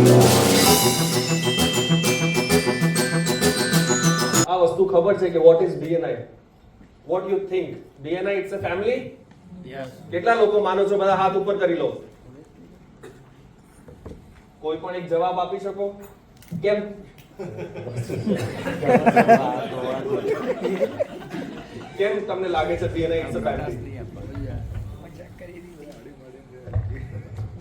આ વસ્તુ ખબર છે કે what is BNI? What you think? BNI it's a family? Yes. કેટલા લોકો માનો છો? બધા હાથ ઉપર કરી લો. કોઈ પણ એક જવાબ આપી શકો? કેમ? કેમ તમને લાગે છે BNI ઇટ્સ અ ફેમિલી?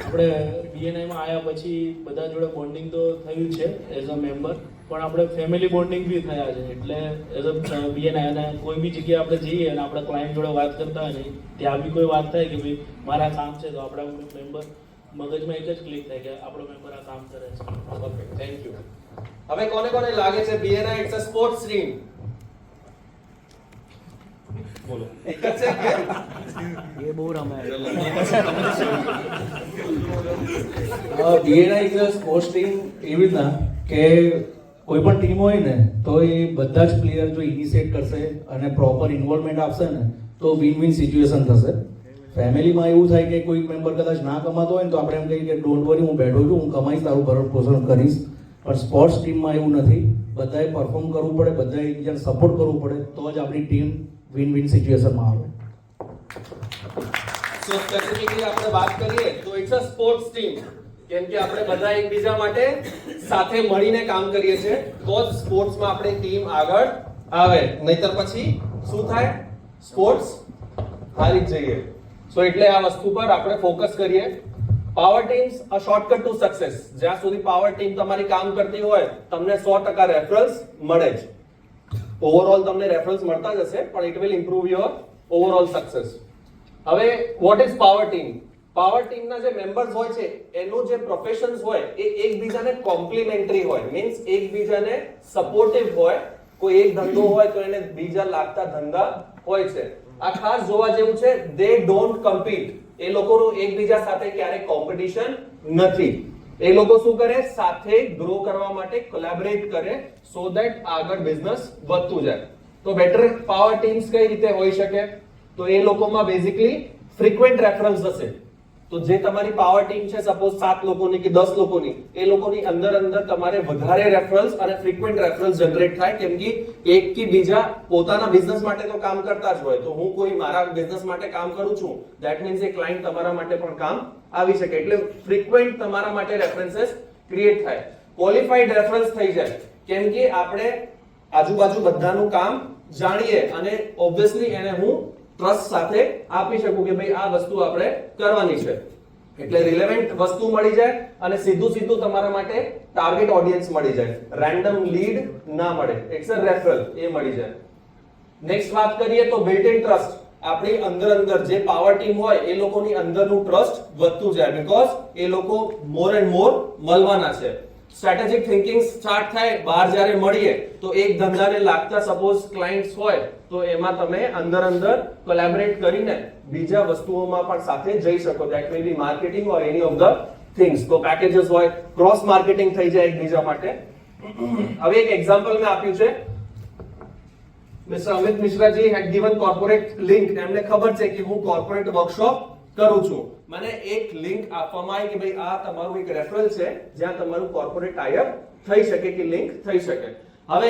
આપણે BNI માં આયા પછી બધા જોડે બોન્ડિંગ તો થયું છે એઝ અ મેમ્બર, પણ આપણે ફેમિલી બોન્ડિંગ બી થયા છે. એટલે એઝ અ BNI અને કોઈ બી જગ્યાએ આપણે જઈએ અને આપણે ક્લાયન્ટ જોડે વાત કરતા હોય ને ત્યાં બી કોઈ વાત થાય કે ભાઈ મારા કામ છે, તો આપણા મેમ્બર મગજમાં એક જ ક્લિક થાય કે આપણો મેમ્બર આ કામ કરે છે. Okay, thank you. હવે કોને કોને લાગે છે BNI it's a sports team? બોલો. એક જ છે કે એ બહુ રમે. BNI is a sports team એવી રીતના કે કોઈ પણ ટીમ હોય ને તો એ બધા જ પ્લેયર જો ઇનિશિએટ કરશે અને પ્રોપર ઇન્વોલ્વમેન્ટ આપશે ને તો વિન વિન સિચ્યુએશન થશે. ફેમિલીમાં એવું થાય કે કોઈ મેમ્બર કદાચ ના કમાતો હોય ને તો આપણે એમ કહીએ કે ડોન્ટ વરી, હું બેઠો છું, હું કમાઈશ, તારું ભરણ પોષણ કરીશ. પણ સ્પોર્ટ્સ ટીમમાં એવું નથી. બધાએ પરફોર્મ કરવું પડે, બધાએ એકબીજાને સપોર્ટ કરવું પડે તો જ આપણી ટીમ વિન વિન સિચ્યુએશનમાં આવે. સો સ્પેસિફિકલી આપણે વાત કરીએ તો ઇટ્સ અ સ્પોર્ટ્સ ટીમ, કેમ કે આપણે બધા એકબીજા માટે સાથે મળીને કામ કરીએ છીએ તો જ સ્પોર્ટ્સમાં આપણી ટીમ આગળ આવે. નહીતર પછી શું થાય? સ્પોર્ટ્સ હારી જ જઈએ. સો એટલે આ વસ્તુ પર આપણે ફોકસ કરીએ. Power teams a shortcut to success. જ્યાં સુધી પાવર ટીમ તમારી કામ કરતી હોય તમને 100% રેફરન્સ મળે જ. ઓવરઓલ તમને રેફરન્સ મળતા જ હશે, પણ it will improve your overall success. હવે what is power team? Power ટીમના જે મેમ્બર્સ હોય છે એનું જે પ્રોફેશન્સ હોય એ એકબીજાને કોમ્પ્લિમેન્ટરી હોય, મીન્સ એકબીજાને સપોર્ટિવ હોય. કોઈ એક ધંધો હોય તો એને બીજા લાગતા ધંધા હોય છે. આ ખાસ જોવા જેવું છે. દે ડોન્ટ કમ્પીટ. એ લોકોનું એકબીજા સાથે ક્યારેય કોમ્પિટિશન નથી. એ લોકો શું કરે? સાથે ગ્રો કરવા માટે કોલેબોરેટ કરે સો ધેટ આગળ બિઝનેસ વધતું જાય. તો બેટર પાવર ટીમ્સ કઈ રીતે હોઈ શકે? તો એ લોકોમાં બેઝિકલી ફ્રીક્વન્ટ રેફરન્સ હશે. તો જે તમારી પાવર ટીમ છે, સપોઝ 7 લોકોની કે 10 લોકોની, એ લોકોની અંદર તમારે વધારે રેફરન્સ અને ફ્રીક્વન્ટ રેફરન્સ જનરેટ થાય, કેમ કે એક થી બીજા પોતાના બિઝનેસ માટે તો કામ કરતા જ હોય. તો હું કોઈ મારા બિઝનેસ માટે કામ કરું છું, ધેટ મીન્સ એ ક્લાયન્ટ તમારા માટે પણ કામ આવી શકે. એટલે ફ્રીક્વન્ટ તમારા માટે રેફરન્સીસ ક્રિએટ થાય. ક્વોલિફાઈડ રેફરન્સ થઈ જાય, કેમ કે આપણે આજુબાજુ બધાનું કામ જાણીએ અને ઓબ્વિયસલી એને હું ટ્રસ્ટ સાથે આપી શકું કે ભાઈ આ વસ્તુ આપણે કરવાની છે. એટલે રિલેવન્ટ વસ્તુ મળી જાય અને સીધું તમારા માટે ટાર્ગેટ ઓડિયન્સ મળી જાય. રેન્ડમ લીડ ના મળે, ઇટ્સ અ રેફરલ, એ મળી જાય. નેક્સ્ટ વાત કરીએ તો બિલ્ટ ઇન ટ્રસ્ટ. આપણી અંદર જે પાવર ટીમ હોય એ લોકોની અંદરનું ટ્રસ્ટ વધતું જાય, બીકોઝ એ લોકો મોર એન્ડ મોર મળવાના છે. સ્ટ્રેટેજિક થિંકિંગ સ્ટાર્ટ થાય. બહાર જ્યારે મળીએ તો એક ધંધાને લાગતા સપોઝ ક્લાયન્ટ્સ હોય તો એમાં તમે અંદર કોલેબોરેટ કરીને બીજા વસ્તુઓમાં પણ સાથે જઈ શકો. That may be marketing or any of the things. તો પેકેजेस હોય, ક્રોસ માર્કેટિંગ થઈ જાય એકબીજા માટે. હવે એક એક્ઝામ્પલ મેં આપ્યું છે. મિસ્ટર અમિત મિશ્રાજી હેડ ગિવન કોર્પોરેટ લિંક. એમને ખબર છે કે હું કોર્પોરેટ વર્કશોપ કરું છું. મને એક લિંક આપવામાં આવી કે ભાઈ આ તમારું એક રેફરલ છે જ્યાં તમારું કોર્પોરેટ ટાઈઅપ થઈ શકે કે લિંક થઈ શકે.